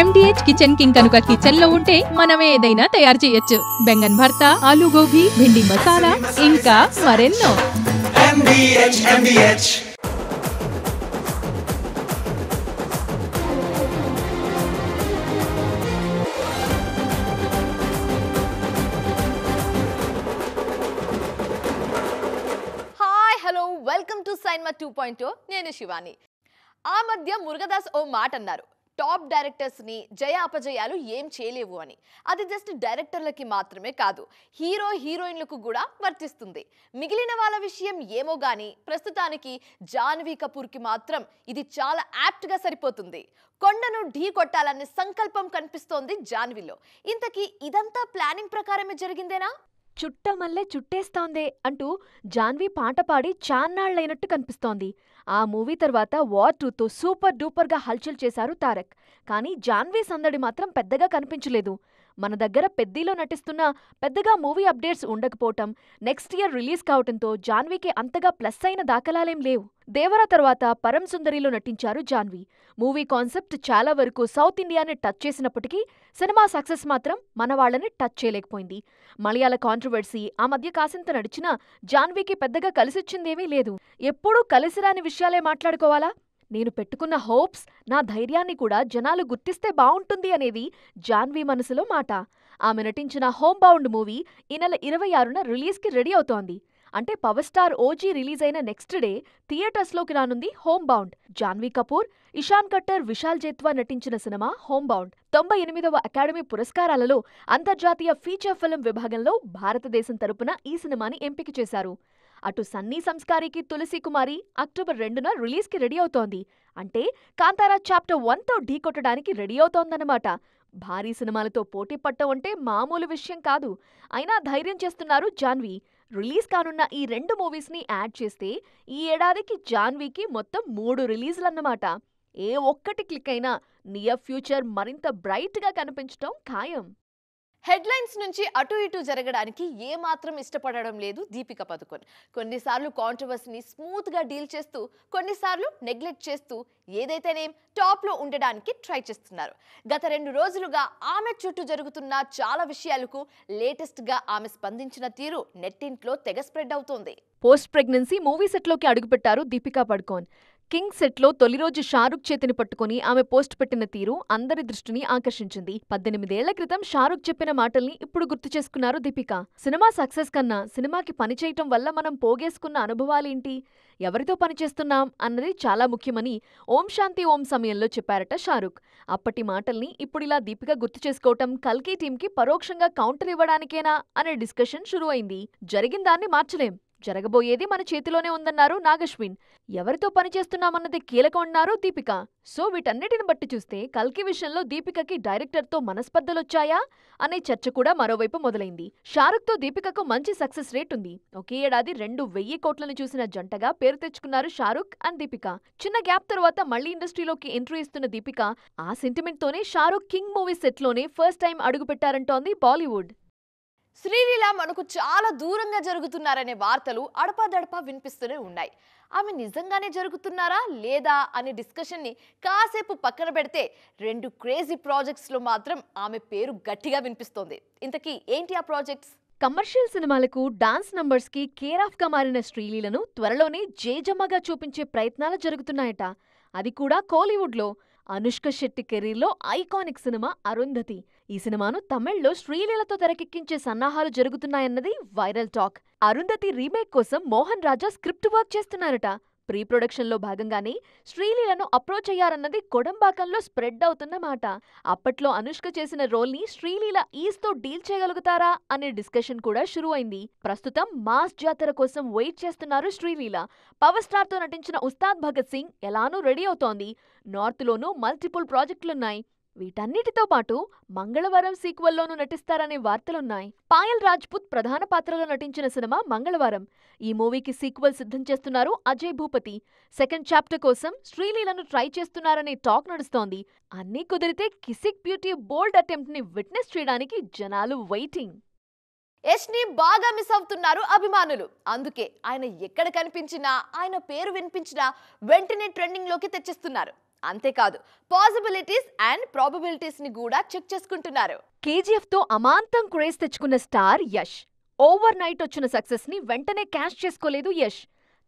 MDH kitchen king కనుక kitchen లో ఉంటే మనమే ఏదైనా తయారు చేయొచ్చు. బెంగన్ భర్తా, ఆలు గోబీ, భిండి మసాలా, ఇంకా మరెన్నో. MDH. Hi hello welcome to cinema 2.0. నేను శివాని. ఆ మధ్య మురుగదాస్ ఓ మాట అన్నారు, టాప్ డైరెక్టర్స్ ని జయ అపజయాలు ఏం చేయలేవు అని. అది జస్ట్ డైరెక్టర్లకి మాత్రమే కాదు, హీరో హీరోయిన్లకు కూడా వర్తిస్తుంది. మిగిలిన వాళ్ళ విషయం ఏమో గానీ ప్రస్తుతానికి జాన్వీ కపూర్కి మాత్రం ఇది చాలా యాప్ట్ గా సరిపోతుంది. కొండను ఢీ కొట్టాలనే సంకల్పం కనిపిస్తోంది జాన్వీలో. ఇంతకీ ఇదంతా ప్లానింగ్ ప్రకారమే జరిగిందేనా? చుట్టమల్లె చుట్టేస్తోందే అంటూ జాన్వీ పాట పాడి చాన్నాళ్లైనట్టు కనిపిస్తోంది. ఆ మూవీ తర్వాత వార్ 2తో సూపర్ డూపర్గా హల్చల్ చేశారు తారక్. కానీ జాన్వీ సందడి మాత్రం పెద్దగా కనిపించలేదు. మన దగ్గర పెద్దీలో నటిస్తున్న పెద్దగా మూవీ అప్డేట్స్ ఉండకపోవటం, నెక్స్ట్ ఇయర్ రిలీజ్ కావటంతో జాన్వీకి అంతగా ప్లస్ అయిన దాఖలాలేం లేవు. దేవరా తర్వాత పరం సుందరిలో నటించారు జాన్వీ. మూవీ కాన్సెప్ట్ చాలా వరకు సౌత్ ఇండియాని టచ్ చేసినప్పటికీ సినిమా సక్సెస్ మాత్రం మన వాళ్ళని టచ్ చేయలేకపోయింది. మలయాళ కాంట్రవర్సీ ఆ మధ్య కాసింత నడిచినా జాన్వీకి పెద్దగా కలిసొచ్చిందేమీ లేదు. ఎప్పుడూ కలిసిరాని విషయాలే మాట్లాడుకోవాలా? నేను పెట్టుకున్న హోప్స్, నా ధైర్యాన్ని కూడా జనాలు గుర్తిస్తే బావుంటుంది అనేది జాన్వీ మనసులో మాట. ఆమె నటించిన హోమ్ బౌండ్ మూవీ ఈ నెల 26న రిలీజ్కి రెడీ అవుతోంది. అంటే పవర్ స్టార్ ఓజీ రిలీజ్ అయిన నెక్స్ట్ డే థియేటర్స్లోకి రానుంది హోమ్ బౌండ్. జాన్వీ కపూర్, ఇషాన్ కట్టర్, విశాల్ జైత్వా నటించిన సినిమా హోమ్ బౌండ్ 98వ అకాడమీ పురస్కారాలలో అంతర్జాతీయ ఫీచర్ ఫిల్మ్ విభాగంలో భారతదేశం తరపున ఈ సినిమాని ఎంపిక చేశారు. అటు సన్నీ సంస్కారికి తులసి కుమారి అక్టోబర్ 2న రిలీజ్కి రెడీ అవుతోంది. అంటే కాంతారా చాప్టర్ 1తో ఢీకొట్టడానికి రెడీ అవుతోందన్నమాట. భారీ సినిమాలతో పోటీ పట్టం అంటే మామూలు విషయం కాదు. అయినా ధైర్యం చేస్తున్నారు జాన్వీ. రిలీజ్ కానున్న ఈ 2 మూవీస్ని యాడ్ చేస్తే ఈ ఏడాదికి జాన్వీకి మొత్తం 3 రిలీజ్లన్నమాట. ఏ ఒక్కటి క్లిక్ అయినా నియర్ ఫ్యూచర్ మరింత బ్రైట్గా కనిపించటం ఖాయం. హెడ్లైన్స్ నుంచి అటు ఇటు జరగడానికి ఏమాత్రం ఇష్టపడడం లేదు దీపిక పదుకొన్. కొన్నిసార్లు కాంట్రవర్సీని స్మూత్గా డీల్ చేస్తూ, కొన్నిసార్లు నెగ్లెక్ట్ చేస్తూ, ఏదైతేనేం టాప్లో ఉండడానికి ట్రై చేస్తున్నారు. గత 2 రోజులుగా ఆమె చుట్టూ జరుగుతున్న చాలా విషయాలకు లేటెస్ట్గా ఆమె స్పందించిన తీరు నెట్టింట్లో తెగ స్ప్రెడ్ అవుతోంది. పోస్ట్ ప్రెగ్నెన్సీ మూవీ సెట్లోకి అడుగుపెట్టారు దీపికా పడుకోన్. కింగ్ సెట్లో తొలి రోజు షారుఖ్ చేతిని పట్టుకుని ఆమె పోస్ట్ పెట్టిన తీరు అందరి దృష్టిని ఆకర్షించింది. 18 ఏళ్ల క్రితం షారుఖ్ చెప్పిన మాటల్ని ఇప్పుడు గుర్తు చేసుకున్నారు దీపిక. సినిమా సక్సెస్ కన్నా సినిమాకి పనిచేయటం వల్ల మనం పోగేసుకున్న అనుభవాలేంటి, ఎవరితో పనిచేస్తున్నాం అన్నది చాలా ముఖ్యమని ఓం శాంతి ఓం సమయంలో చెప్పారట షారుఖ్. అప్పటి మాటల్ని ఇప్పుడిలా దీపిక గుర్తు చేసుకోవటం కల్కి టీంకి పరోక్షంగా కౌంటర్ ఇవ్వడానికేనా అనే డిస్కషన్ షురు అయింది. జరిగిందాన్ని మార్చలేం, జరగబోయేది మన చేతిలోనే ఉందన్నారు నాగశ్విన్. ఎవరితో పనిచేస్తున్నామన్నది కీలకం అన్నారు దీపిక. సో వీటన్నిటిని బట్టి చూస్తే కల్కి విషయంలో దీపికకి డైరెక్టర్తో మనస్పర్ధలొచ్చాయా అనే చర్చ కూడా మరోవైపు మొదలైంది. షారుఖ్తో దీపికకు మంచి సక్సెస్ రేట్ ఉంది. ఒకే ఏడాది 2,000 కోట్లను చూసిన జంటగా పేరు తెచ్చుకున్నారు షారుఖ్ అండ్ దీపిక. చిన్న గ్యాప్ తర్వాత మళ్లీ ఇండస్ట్రీలోకి ఎంట్రీ ఇస్తున్న దీపిక ఆ సెంటిమెంట్తోనే షారుఖ్ కింగ్ మూవీ సెట్లోనే ఫస్ట్ టైం అడుగుపెట్టారంటోంది బాలీవుడ్. శ్రీలీల మనకు చాలా దూరంగా జరుగుతున్నారనే వార్తలు అడపాదడపా వినిపిస్తూనే ఉన్నాయి. ఆమె నిజంగానే జరుగుతున్నారా లేదా అనే డిస్కషన్ని కాసేపు పక్కన పెడితే 2 క్రేజీ ప్రాజెక్ట్స్లో మాత్రం ఆమె పేరు గట్టిగా వినిపిస్తోంది. ఇంతకీ ఏంటి ఆ ప్రాజెక్ట్స్? కమర్షియల్ సినిమాలకు డాన్స్ నంబర్స్కి కేర్ ఆఫ్ గా మారిన శ్రీలీలను త్వరలోనే జేజమ్మగా చూపించే ప్రయత్నాలు జరుగుతున్నాయట. అది కూడా కోలీవుడ్లో. అనుష్క శెట్టి కెరీర్లో ఐకానిక్ సినిమా అరుంధతి. ఈ సినిమాను తమిళ్లో శ్రీలీలతో తెరకెక్కించే సన్నాహాలు జరుగుతున్నాయన్నది వైరల్ టాక్. అరుంధతి రీమేక్ కోసం మోహన్ రాజా స్క్రిప్ట్ వర్క్ చేస్తున్నారట. ప్రీ ప్రొడక్షన్లో భాగంగానే శ్రీలీలను అప్రోచ్ అయ్యారన్నది కొడంబాకంలో స్ప్రెడ్ అవుతున్నమాట. అప్పట్లో అనుష్క చేసిన రోల్ని శ్రీలీల ఈస్తో డీల్ చేయగలుగుతారా అనే డిస్కషన్ కూడా షురు అయింది. ప్రస్తుతం మాస్ జాతర కోసం వెయిట్ చేస్తున్నారు శ్రీలీల. పవర్ స్టార్తో నటించిన ఉస్తాద్ భగత్ సింగ్ ఎలానూ రెడీ అవుతోంది. నార్త్లోనూ మల్టిపుల్ ప్రాజెక్టులున్నాయి. వీటన్నిటితో పాటు మంగళవారం సీక్వెల్లోనూ నటిస్తారనే వార్తలున్నాయి. పాయల్ రాజ్పుత్ ప్రధాన పాత్రలో నటించిన సినిమా మంగళవారం. ఈ మూవీకి సీక్వెల్ సిద్ధం చేస్తున్నారు అజయ్ భూపతి. సెకండ్ చాప్టర్ కోసం శ్రీలీలను ట్రై చేస్తున్నారనే టాక్ నడుస్తోంది. అన్నీ కుదిరితే కిసిక్ బ్యూటీ బోల్డ్ అటెంప్ట్ ని విట్నెస్ చేయడానికి జనాలు వెయిటింగ్. యష్ని బాగా మిస్ అవుతున్నారు అభిమానులు. అందుకే ఆయన ఎక్కడ కనిపించినా, ఆయన పేరు వినిపించినా వెంటనే ట్రెండింగ్ లోకి తెచ్చిస్తున్నారు. అంతేకాదు పాసిబిలిటీస్ అండ్ ప్రాబబిలిటీస్ ని కూడా చెక్ చేసుకుంటున్నారు. కేజీఎఫ్ తో అమాంతం క్రేజ్ తెచ్చుకున్న స్టార్ యష్ ఓవర్ నైట్ వచ్చిన సక్సెస్ ని వెంటనే క్యాష్ చేసుకోలేదు యష్.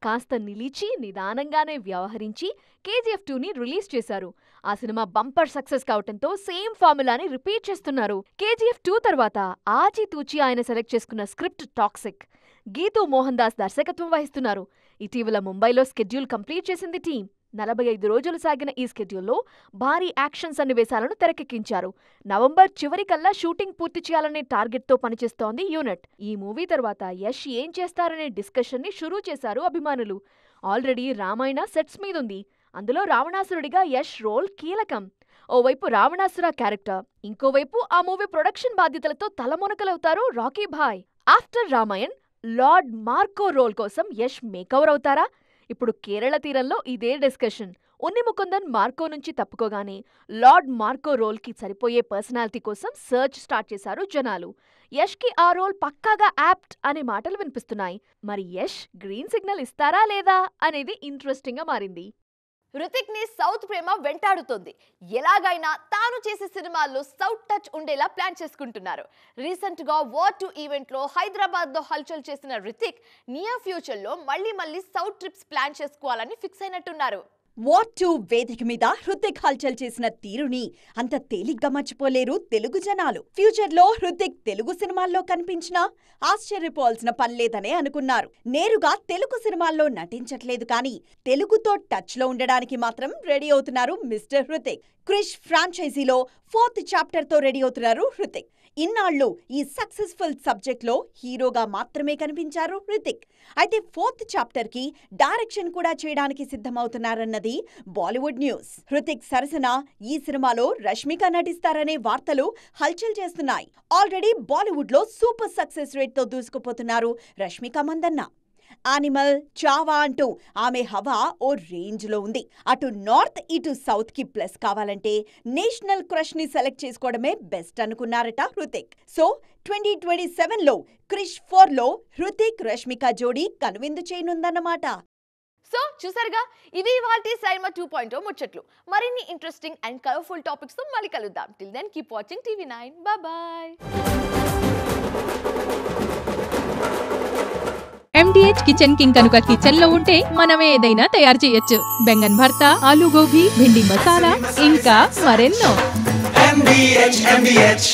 కాస్త నిలిచి నిదానంగానే వ్యవహరించి కేజీఎఫ్ 2ని రిలీజ్ చేశారు. ఆ సినిమా బంపర్ సక్సెస్ కావటంతో సేమ్ ఫార్ములాని రిపీట్ చేస్తున్నారు. కేజీఎఫ్ 2 తర్వాత ఆచితూచి ఆయన సెలెక్ట్ చేసుకున్న స్క్రిప్ట్ టాక్సిక్. గీతూ మోహన్ దాస్ దర్శకత్వం వహిస్తున్నారు. ఇటీవల ముంబైలో స్కెడ్యూల్ కంప్లీట్ చేసింది టీం. 45 రోజులు సాగిన ఈ స్కెడ్యూల్లో భారీ యాక్షన్ సన్నివేశాలను తెరకెక్కించారు. నవంబర్ చివరికల్లా షూటింగ్ పూర్తి చేయాలనే టార్గెట్తో పనిచేస్తోంది యూనిట్. ఈ మూవీ తర్వాత యష్ ఏం చేస్తారనే డిస్కషన్ ని షురూ చేశారు అభిమానులు. ఆల్రెడీ రామాయణ సెట్స్ మీదుంది. అందులో రావణాసురుడిగా యష్ రోల్ కీలకం. ఓవైపు రావణాసుర క్యారెక్టర్, ఇంకోవైపు ఆ మూవీ ప్రొడక్షన్ బాధ్యతలతో తలమునకలవుతారు రాకీ భాయ్. After Ramayan lord Marco role కోసం యష్ మేకవర్ అవుతారా? ఇప్పుడు కేరళ తీరంలో ఇదే డిస్కషన్. ఉన్ని ముకుందన్ మార్కో నుంచి తప్పుకోగానే లార్డ్ మార్కో రోల్కి సరిపోయే పర్సనాలిటీ కోసం సర్చ్ స్టార్ట్ చేశారు జనాలు. యష్కి ఆ రోల్ పక్కాగా యాప్ట్ అనే మాటలు వినిపిస్తున్నాయి. మరి యష్ గ్రీన్ సిగ్నల్ ఇస్తారా లేదా అనేది ఇంట్రెస్టింగ్ గా మారింది. హృతిక్ ని సౌత్ ప్రేమ వెంటాడుతోంది. ఎలాగైనా తాను చేసే సినిమాల్లో సౌత్ టచ్ ఉండేలా ప్లాన్ చేసుకుంటున్నారు. రీసెంట్ గా వార్ 2 ఈవెంట్ లో హైదరాబాద్ లో హల్చల్ చేసిన హృతిక్ నియర్ ఫ్యూచర్ లో మళ్ళీ సౌత్ ట్రిప్స్ ప్లాన్ చేసుకోవాలని ఫిక్స్ అయినట్టున్నారు. వార్ 2 వేదిక మీద హృతిక్ హల్చల్ చేసిన తీరుని అంత తేలిగ్గా మర్చిపోలేరు తెలుగు జనాలు. ఫ్యూచర్ లో హృతిక్ తెలుగు సినిమాల్లో కనిపించినా ఆశ్చర్యపోవాల్సిన పనిలేదనే అనుకున్నారు. నేరుగా తెలుగు సినిమాల్లో నటించట్లేదు కానీ తెలుగుతో టచ్ లో ఉండడానికి మాత్రం రెడీ అవుతున్నారు మిస్టర్ హృతిక్. క్రిష్ ఫ్రాంచైజీలో 4th చాప్టర్ తో రెడీ అవుతున్నారు హృతిక్. ఇన్నాళ్లు ఈ సక్సెస్ఫుల్ సబ్జెక్ట్ లో హీరోగా మాత్రమే కనిపించారు హృతిక్. అయితే 4th చాప్టర్ కి డైరెక్షన్ కూడా చేయడానికి సిద్ధమవుతున్నారన్నది బాలీవుడ్ న్యూస్. హృతిక్ సరసన ఈ సినిమాలో రష్మిక నటిస్తారనే వార్తలు హల్చల్ చేస్తున్నాయి. ఆల్రెడీ బాలీవుడ్ లో సూపర్ సక్సెస్ రేట్ తో దూసుకుపోతున్నారు రష్మిక మందన్న. యానిమల్, చావా అంటూ ఆమె హవా ఓ రేంజ్ లో ఉంది. అటు నార్త్ ఇటు సౌత్ కి ప్లస్ కావాలంటే నేషనల్ క్రష్ ని సెలెక్ట్ చేసుకోవడమే బెస్ట్ అనుకున్నారట హృతిక్. సో 2027లో క్రిష్ 4లో హృతిక్ రష్మిక జోడీ కనువిందు చేయనుందన్నమాట. సో చూసారుగా, ఇవి ఇవాల్టి సైన్మా 2.0 ముచ్చట్లు. మరిన్ని ఇంట్రెస్టింగ్ అండ్ కలర్ఫుల్ టాపిక్స్ తో మళ్ళీ కలుద్దాం. Till then keep watching TV9. Bye. MDH kitchen king కనుక కిచెన్ లో ఉంటే మనమే ఏదైనా తయారు చేయొచ్చు. బెంగన్ భర్తా, ఆలు గోబీ, భిండి మసాలా, ఇంకా మరెన్నో. MDH